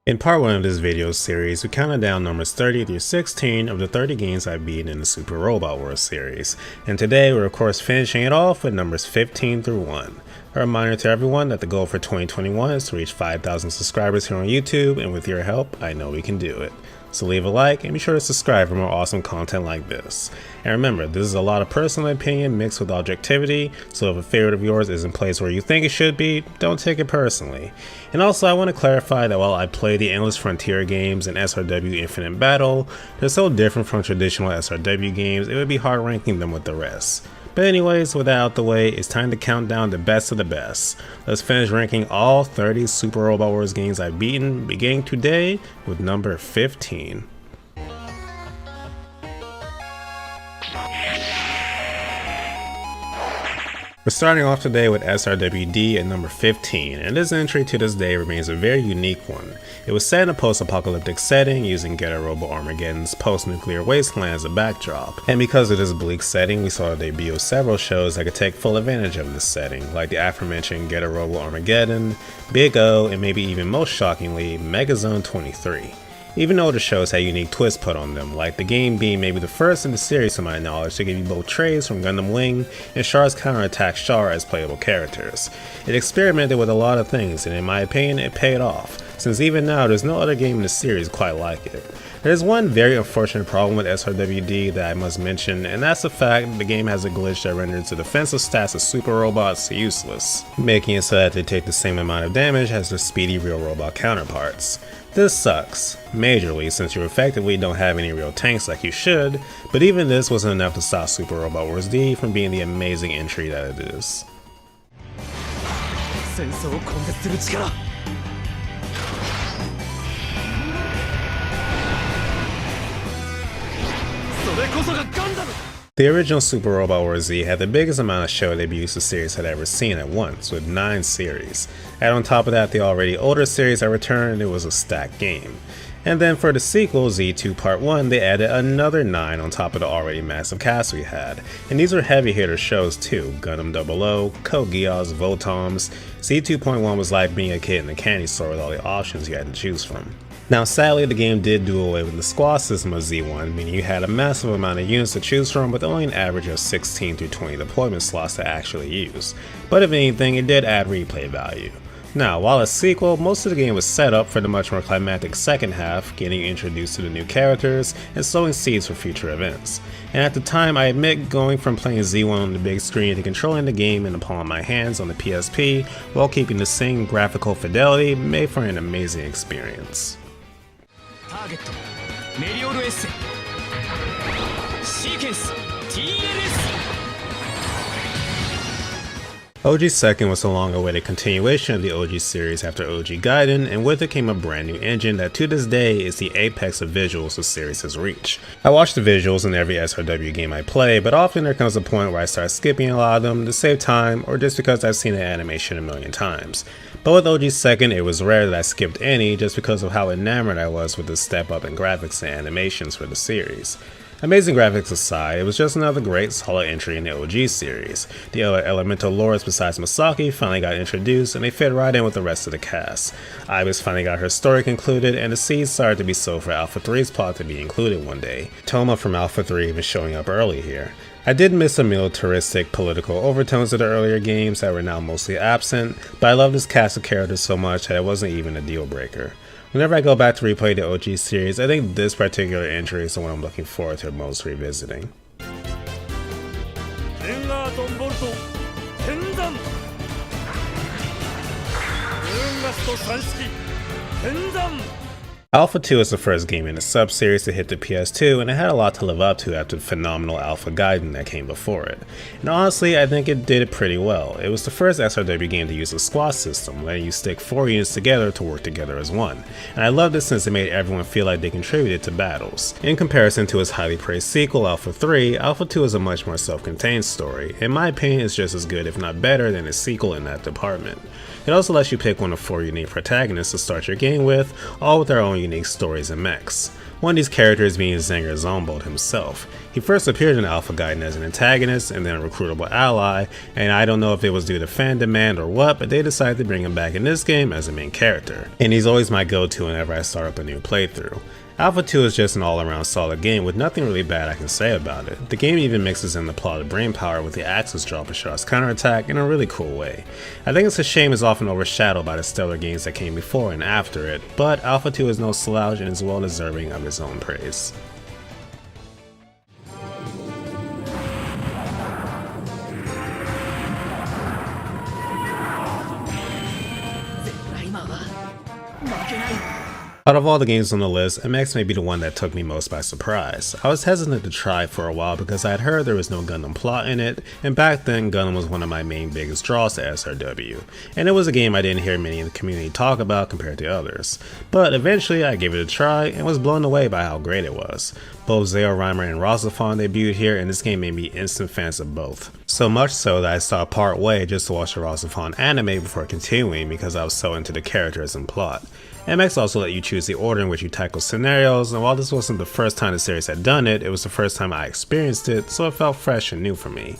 In part 1 of this video series, we counted down numbers 30 through 16 of the 30 games I've beaten in the Super Robot Wars series, and today we're of course finishing it off with numbers 15 through 1. A reminder to everyone that the goal for 2021 is to reach 5,000 subscribers here on YouTube, and with your help, I know we can do it. So leave a like and be sure to subscribe for more awesome content like this. And remember, this is a lot of personal opinion mixed with objectivity, so if a favorite of yours isn't placed where you think it should be, don't take it personally. And also I want to clarify that while I play the Endless Frontier games and SRW Infinite Battle, they're so different from traditional SRW games it would be hard ranking them with the rest. But anyways, with that out the way, it's time to count down the best of the best. Let's finish ranking all 30 Super Robot Wars games I've beaten, beginning today with number 15. We're starting off today with SRWD at number 15, and this entry to this day remains a very unique one. It was set in a post-apocalyptic setting using Ghetto Robo Armageddon's post-nuclear wasteland as a backdrop, and because of this bleak setting, we saw the debut of several shows that could take full advantage of this setting, like the aforementioned Ghetto Robo Armageddon, Big O, and maybe even most shockingly, Megazone 23. Even though the shows had unique twists put on them, like the game being maybe the first in the series to my knowledge to give you both Trace from Gundam Wing and Char's counterattack Char as playable characters. It experimented with a lot of things, and in my opinion it paid off, since even now there's no other game in the series quite like it. There's one very unfortunate problem with SRWD that I must mention, and that's the fact that the game has a glitch that renders the defensive stats of super robots useless, making it so that they take the same amount of damage as their speedy real robot counterparts. This sucks, majorly, since you effectively don't have any real tanks like you should, but even this wasn't enough to stop Super Robot Wars D from being the amazing entry that it is. The original Super Robot Wars Z had the biggest amount of show debuts the series had ever seen at once, with 9 series. Add on top of that the already older series that returned, it was a stacked game. And then for the sequel, Z2 Part 1, they added another 9 on top of the already massive cast we had. And these were heavy hitter shows too: Gundam 00, Code Geass, Votoms. Z2.1 was like being a kid in a candy store with all the options you had to choose from. Now sadly, the game did do away with the squad system of Z1, meaning you had a massive amount of units to choose from with only an average of 16 to 20 deployment slots to actually use. But if anything, it did add replay value. Now, while a sequel, most of the game was set up for the much more climactic second half, getting you introduced to the new characters and sowing seeds for future events. And at the time, I admit going from playing Z1 on the big screen to controlling the game in the palm of my hands on the PSP while keeping the same graphical fidelity made for an amazing experience. OG Second was a long-awaited continuation of the OG series after OG Gaiden, and with it came a brand new engine that to this day is the apex of visuals the series has reached. I watch the visuals in every SRW game I play, but often there comes a point where I start skipping a lot of them to save time or just because I've seen the animation a million times. But with OG Second, it was rare that I skipped any just because of how enamored I was with the step up in graphics and animations for the series. Amazing graphics aside, it was just another great solid entry in the OG series. The other elemental lords besides Masaki finally got introduced and they fit right in with the rest of the cast. Ibis finally got her story concluded and the seeds started to be sowed for Alpha 3's plot to be included one day. Toma from Alpha 3 even showing up early here. I did miss some militaristic political overtones of the earlier games that were now mostly absent, but I love this cast of characters so much that it wasn't even a deal breaker. Whenever I go back to replay the OG series, I think this particular entry is the one I'm looking forward to most revisiting. Alpha 2 is the first game in the sub-series to hit the PS2, and it had a lot to live up to after the phenomenal Alpha Gaiden that came before it. And honestly, I think it did it pretty well. It was the first SRW game to use a squad system, letting you stick 4 units together to work together as one. And I loved it since it made everyone feel like they contributed to battles. In comparison to its highly praised sequel, Alpha 3, Alpha 2 is a much more self-contained story. In my opinion, it's just as good if not better than its sequel in that department. It also lets you pick one of 4 unique protagonists to start your game with, all with their own unique stories and mechs. one of these characters being Zinger Zombold himself. He first appeared in Alpha Gaiden as an antagonist and then a recruitable ally, and I don't know if it was due to fan demand or what, but they decided to bring him back in this game as a main character. And he's always my go-to whenever I start up a new playthrough. Alpha 2 is just an all-around solid game with nothing really bad I can say about it. The game even mixes in the plotted brainpower with the Axis drop and Shard's counterattack in a really cool way. I think it's a shame it's often overshadowed by the stellar games that came before and after it, but Alpha 2 is no slouch and is well deserving of its own praise. Out of all the games on the list, MX may be the one that took me most by surprise. I was hesitant to try for a while because I had heard there was no Gundam plot in it, and back then Gundam was one of my main biggest draws to SRW, and it was a game I didn't hear many in the community talk about compared to others. But eventually I gave it a try and was blown away by how great it was. Both Zeorymer and Rosafon debuted here, and this game made me instant fans of both. So much so that I stopped part way just to watch the Rosafon anime before continuing because I was so into the characters and plot. MX also let you choose the order in which you tackle scenarios, and while this wasn't the first time the series had done it, it was the first time I experienced it, so it felt fresh and new for me.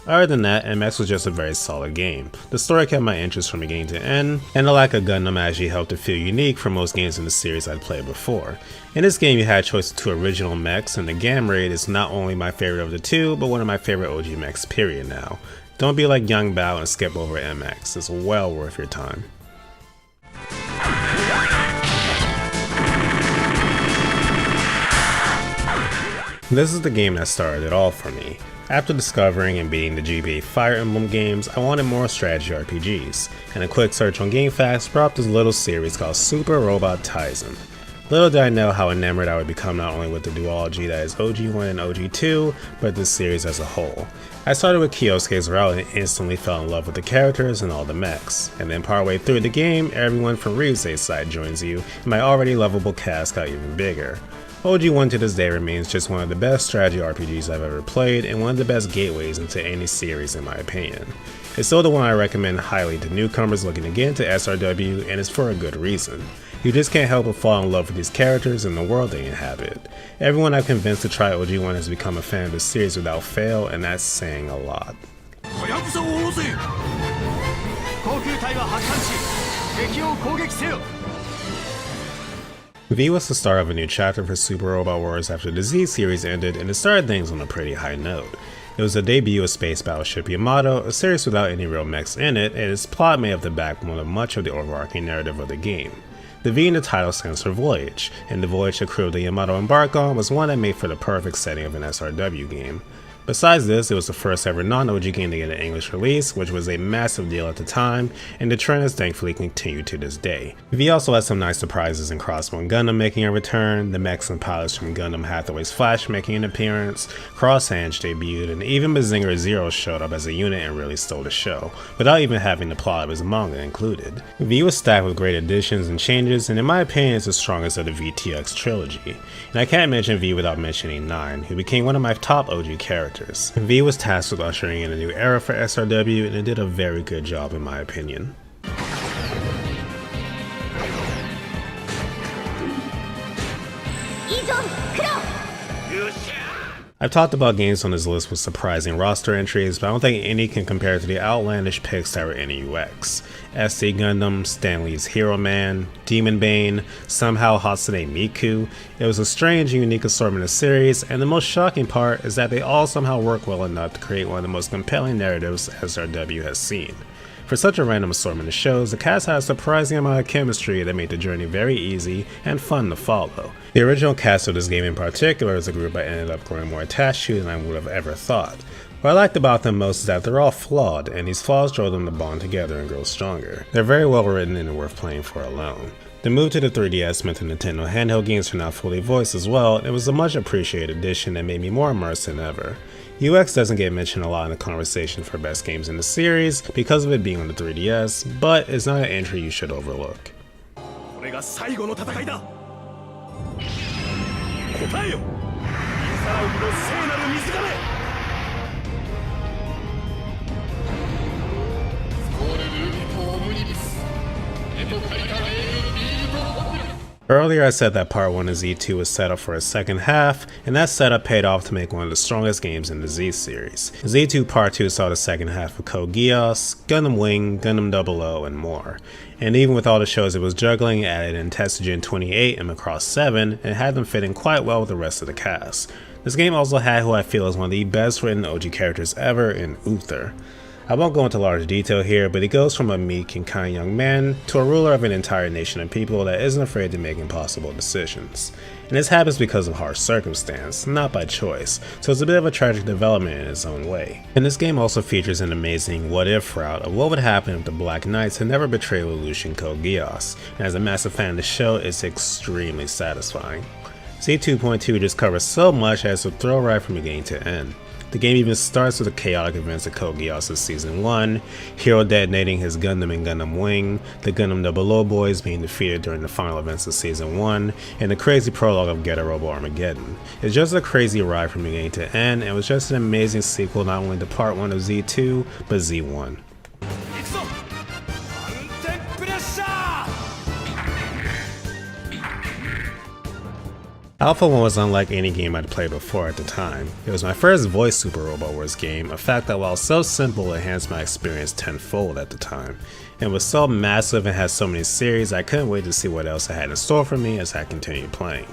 Other than that, MX was just a very solid game. The story kept my interest from beginning to end, and the lack of Gundam actually helped it feel unique from most games in the series I'd played before. In this game you had a choice of two original mechs, and the Gamma Raid is not only my favorite of the two, but one of my favorite OG mechs period now. Don't be like Young Bao and skip over MX, it's well worth your time. This is the game that started it all for me. After discovering and beating the GBA Fire Emblem games, I wanted more strategy RPGs, and a quick search on GameFAQs brought up this little series called Super Robot Taisen. Little did I know how enamored I would become not only with the duology that is OG1 and OG2, but this series as a whole. I started with Kyosuke's route and instantly fell in love with the characters and all the mechs, and then partway through the game, everyone from Ryuse's side joins you, and my already lovable cast got even bigger. OG1 to this day remains just one of the best strategy RPGs I've ever played and one of the best gateways into any series in my opinion. It's still the one I recommend highly to newcomers looking to get into SRW, and it's for a good reason. You just can't help but fall in love with these characters and the world they inhabit. Everyone I've convinced to try OG1 has become a fan of the series without fail, and that's saying a lot. V was the start of a new chapter for Super Robot Wars after the Z series ended, and it started things on a pretty high note. It was the debut of Space Battleship Yamato, a series without any real mechs in it, and its plot made up the backbone of much of the overarching narrative of the game. The V in the title stands for Voyage, and the voyage the crew of the Yamato embarked on was one that made for the perfect setting of an SRW game. Besides this, it was the first ever non-OG game to get an English release, which was a massive deal at the time, and the trend has thankfully continued to this day. V also had some nice surprises in Crossbone Gundam making a return, the mechs and pilots from Gundam Hathaway's Flash making an appearance, Cross-Hange debuted, and even Bazinga Zero showed up as a unit and really stole the show, without even having the plot of his manga included. V was stacked with great additions and changes, and in my opinion is the strongest of the VTX trilogy. And I can't mention V without mentioning 9, who became one of my top OG characters. V was tasked with ushering in a new era for SRW, and it did a very good job in my opinion. I've talked about games on this list with surprising roster entries, but I don't think any can compare to the outlandish picks that were in UX. SC Gundam, Stanley's Hero Man, Demon Bane, somehow Hatsune Miku. It was a strange and unique assortment of series, and the most shocking part is that they all somehow work well enough to create one of the most compelling narratives SRW has seen. For such a random assortment of shows, the cast had a surprising amount of chemistry that made the journey very easy and fun to follow. The original cast of this game in particular is a group I ended up growing more attached to than I would have ever thought. What I liked about them most is that they're all flawed, and these flaws drove them to bond together and grow stronger. They're very well written and worth playing for alone. The move to the 3DS meant the Nintendo handheld games are now fully voiced as well, and it was a much appreciated addition that made me more immersed than ever. UX doesn't get mentioned a lot in the conversation for best games in the series because of it being on the 3DS, but it's not an entry you should overlook. Earlier I said that part 1 of Z2 was set up for a second half, and that setup paid off to make one of the strongest games in the Z series. Z2 Part 2 saw the second half of Code Geass, Gundam Wing, Gundam 00, and more. And even with all the shows it was juggling, it added in Testagen 28 and Macross 7, and had them fit in quite well with the rest of the cast. This game also had who I feel is one of the best written OG characters ever in Uther. I won't go into large detail here, but he goes from a meek and kind young man to a ruler of an entire nation of people that isn't afraid to make impossible decisions. And this happens because of harsh circumstance, not by choice, so it's a bit of a tragic development in its own way. And this game also features an amazing what-if route of what would happen if the Black Knights had never betrayed Lelouch Code Geass, and as a massive fan of the show, it's extremely satisfying. Z2.2 just covers so much as a thrill ride from beginning to end. The game even starts with the chaotic events of Code Geass' Season 1, Hero detonating his Gundam in Gundam Wing, the Gundam 00 boys being defeated during the final events of Season 1, and the crazy prologue of Getter Robo Armageddon. It's just a crazy ride from beginning to end, and it was just an amazing sequel not only to Part 1 of Z2, but Z1. Alpha 1 was unlike any game I'd played before at the time. It was my first voiced Super Robot Wars game, a fact that while so simple enhanced my experience tenfold at the time. It was so massive and had so many series I couldn't wait to see what else it had in store for me as I continued playing.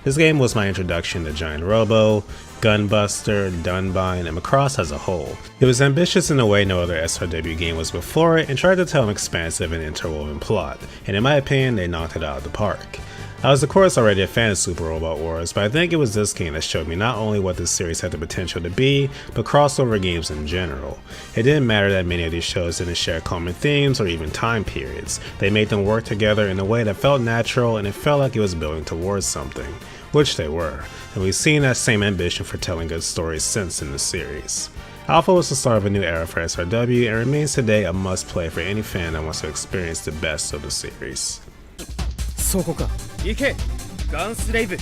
This game was my introduction to Giant Robo, Gunbuster, Dunbine, and Macross as a whole. It was ambitious in a way no other SRW game was before it and tried to tell an expansive and interwoven plot, and in my opinion they knocked it out of the park. I was of course already a fan of Super Robot Wars, but I think it was this game that showed me not only what this series had the potential to be, but crossover games in general. It didn't matter that many of these shows didn't share common themes or even time periods. They made them work together in a way that felt natural and it felt like it was building towards something, which they were, and we've seen that same ambition for telling good stories since in the series. Alpha was the start of a new era for SRW and remains today a must-play for any fan that wants to experience the best of the series. そこか行けガンスレイブ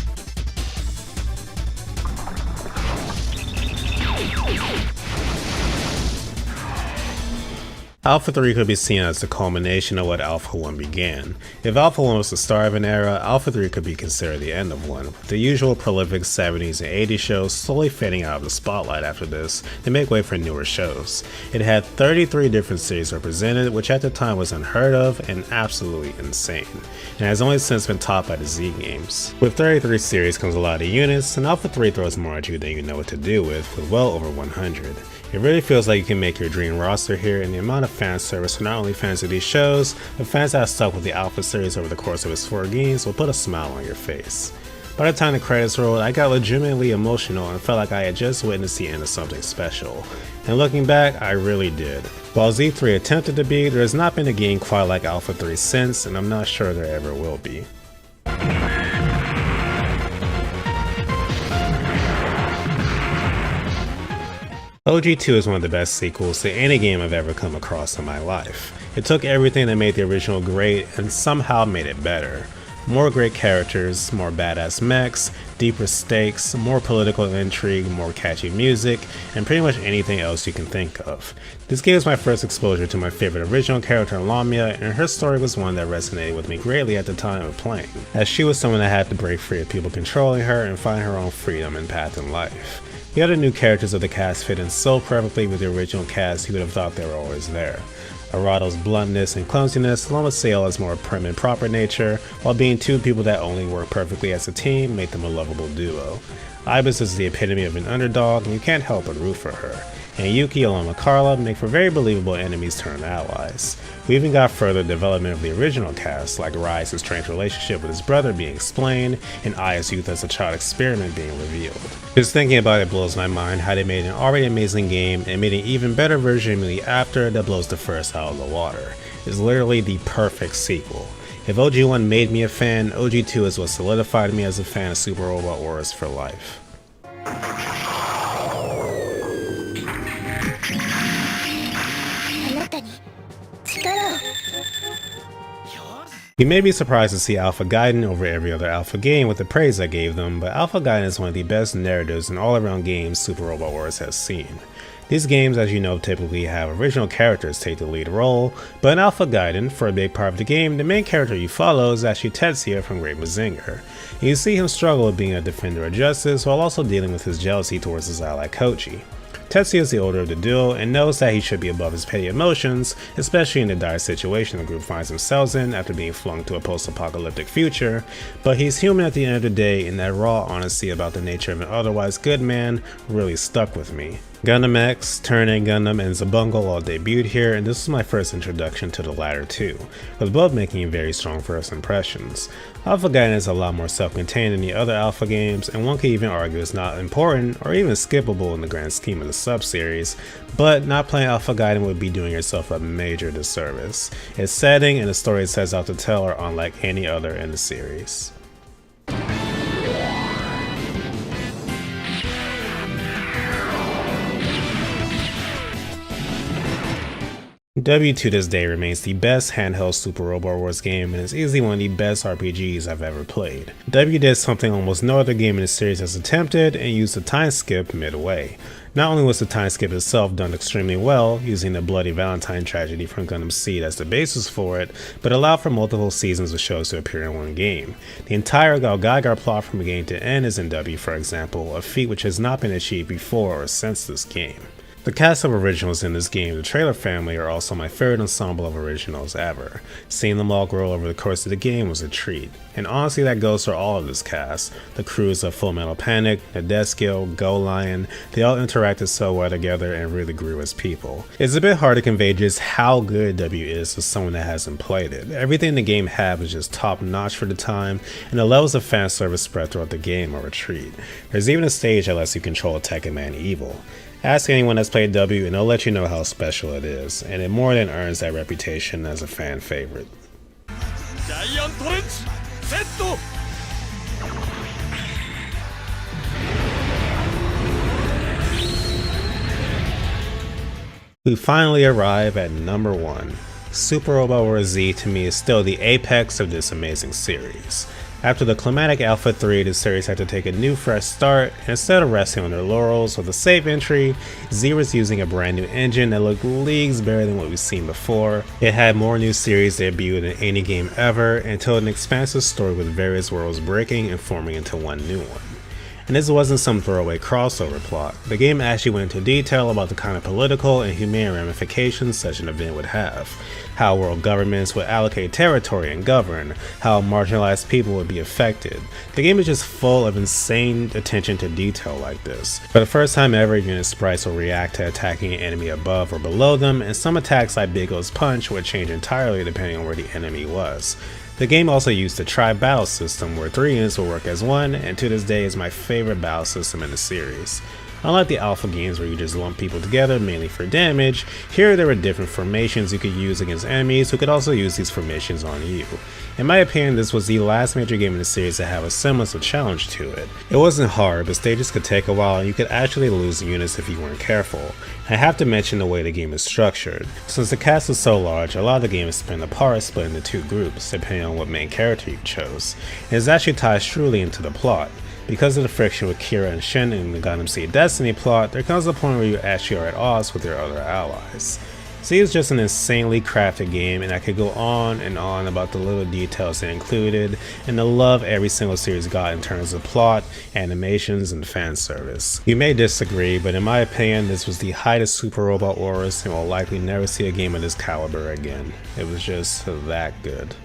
Alpha 3 could be seen as the culmination of what Alpha 1 began. If Alpha 1 was the start of an era, Alpha 3 could be considered the end of one, with the usual prolific 70s and 80s shows slowly fading out of the spotlight after this to make way for newer shows. It had 33 different series represented, which at the time was unheard of and absolutely insane, and has only since been topped by the Z games. With 33 series comes a lot of units, and Alpha 3 throws more at you than you know what to do with well over 100. It really feels like you can make your dream roster here, and the amount of fan service for not only fans of these shows, but fans that have stuck with the Alpha series over the course of its 4 games will put a smile on your face. By the time the credits rolled, I got legitimately emotional and felt like I had just witnessed the end of something special. And looking back, I really did. While Z3 attempted to be, there has not been a game quite like Alpha 3 since, and I'm not sure there ever will be. OG2 is one of the best sequels to any game I've ever come across in my life. It took everything that made the original great and somehow made it better. More great characters, more badass mechs, deeper stakes, more political intrigue, more catchy music, and pretty much anything else you can think of. This game was my first exposure to my favorite original character, Lamia, and her story was one that resonated with me greatly at the time of playing, as she was someone that had to break free of people controlling her and find her own freedom and path in life. The other new characters of the cast fit in so perfectly with the original cast you would have thought they were always there. Arado's bluntness and clumsiness, along with Sayla's more prim and proper nature, while being two people that only work perfectly as a team, make them a lovable duo. Ibis is the epitome of an underdog, and you can't help but root for her. And Yuki along with Carla make for very believable enemies turned allies. We even got further development of the original cast, like Rai's strange relationship with his brother being explained, and Aya's youth as a child experiment being revealed. Just thinking about it blows my mind how they made an already amazing game and made an even better version immediately after that blows the first out of the water. It's literally the perfect sequel. If OG1 made me a fan, OG2 is what solidified me as a fan of Super Robot Wars for life. You may be surprised to see HAKAI-HEN over every other Alpha game with the praise I gave them, but HAKAI-HEN is one of the best narratives and all-around games Super Robot Wars has seen. These games, as you know, typically have original characters take the lead role, but in Alpha Gaiden, for a big part of the game, the main character you follow is actually Tetsuya from Great Mazinger. You see him struggle with being a defender of justice while also dealing with his jealousy towards his ally Koji. Tetsuya is the older of the duo and knows that he should be above his petty emotions, especially in the dire situation the group finds themselves in after being flung to a post-apocalyptic future, but he's human at the end of the day, and that raw honesty about the nature of an otherwise good man really stuck with me. Gundam X, Turn A Gundam, and Zabungle all debuted here, and this was my first introduction to the latter two, with both making very strong first impressions. Alpha Gaiden is a lot more self-contained than the other Alpha games, and one could even argue it's not important or even skippable in the grand scheme of the sub-series, but not playing Alpha Gaiden would be doing yourself a major disservice. Its setting and the story it sets out to tell are unlike any other in the series. W to this day remains the best handheld Super Robot Wars game and is easily one of the best RPGs I've ever played. W did something almost no other game in the series has attempted and used a time skip midway. Not only was the time skip itself done extremely well, using the Bloody Valentine tragedy from Gundam Seed as the basis for it, but allowed for multiple seasons of shows to appear in one game. The entire Galgaigar plot from beginning to end is in W, for example, a feat which has not been achieved before or since this game. The cast of originals in this game, the Trailer family, are also my favorite ensemble of originals ever. Seeing them all grow over the course of the game was a treat, and honestly that goes for all of this cast. The crews of Full Metal Panic, Nadesco, Go Lion, they all interacted so well together and really grew as people. It's a bit hard to convey just how good W is to someone that hasn't played it. Everything the game had was just top notch for the time, and the levels of fan service spread throughout the game are a treat. There's even a stage that lets you control Tekken Man Evil. Ask anyone that's played W and they'll let you know how special it is, and it more than earns that reputation as a fan favorite. We finally arrive at number 1. Super Robot Wars Z to me is still the apex of this amazing series. After the climatic Alpha 3, the series had to take a new fresh start, and instead of resting on their laurels with a safe entry, Z was using a brand new engine that looked leagues better than what we've seen before. It had more new series debuted than any game ever, and told an expansive story with various worlds breaking and forming into one new one. And this wasn't some throwaway crossover plot. The game actually went into detail about the kind of political and humane ramifications such an event would have, how world governments would allocate territory and govern, how marginalized people would be affected. The game is just full of insane attention to detail like this. For the first time ever, unit sprites will react to attacking an enemy above or below them, and some attacks like Big O's Punch would change entirely depending on where the enemy was. The game also used the tri-battle system where 3 units will work as one, and to this day is my favorite battle system in the series. Unlike the Alpha games where you just lump people together mainly for damage, here there were different formations you could use against enemies who could also use these formations on you. In my opinion, this was the last major game in the series to have a semblance of challenge to it. It wasn't hard, but stages could take a while and you could actually lose units if you weren't careful. I have to mention the way the game is structured. Since the cast is so large, a lot of the game is split apart, split into 2 groups, depending on what main character you chose. It actually ties truly into the plot. Because of the friction with Kira and Shin in the Gundam Seed Destiny plot, there comes a point where you actually are at odds with your other allies. Z is just an insanely crafted game, and I could go on and on about the little details it included, and the love every single series got in terms of plot, animations, and fan service. You may disagree, but in my opinion, this was the height of Super Robot Wars, and we'll likely never see a game of this caliber again. It was just that good.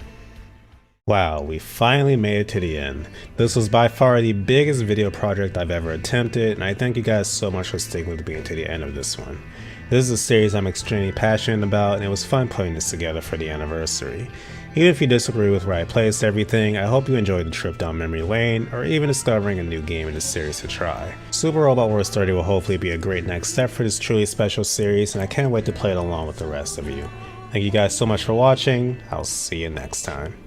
Wow, we finally made it to the end. This was by far the biggest video project I've ever attempted, and I thank you guys so much for sticking with me to the end of this one. This is a series I'm extremely passionate about, and it was fun putting this together for the anniversary. Even if you disagree with where I placed everything, I hope you enjoyed the trip down memory lane, or even discovering a new game in the series to try. Super Robot Wars 30 will hopefully be a great next step for this truly special series, and I can't wait to play it along with the rest of you. Thank you guys so much for watching. I'll see you next time.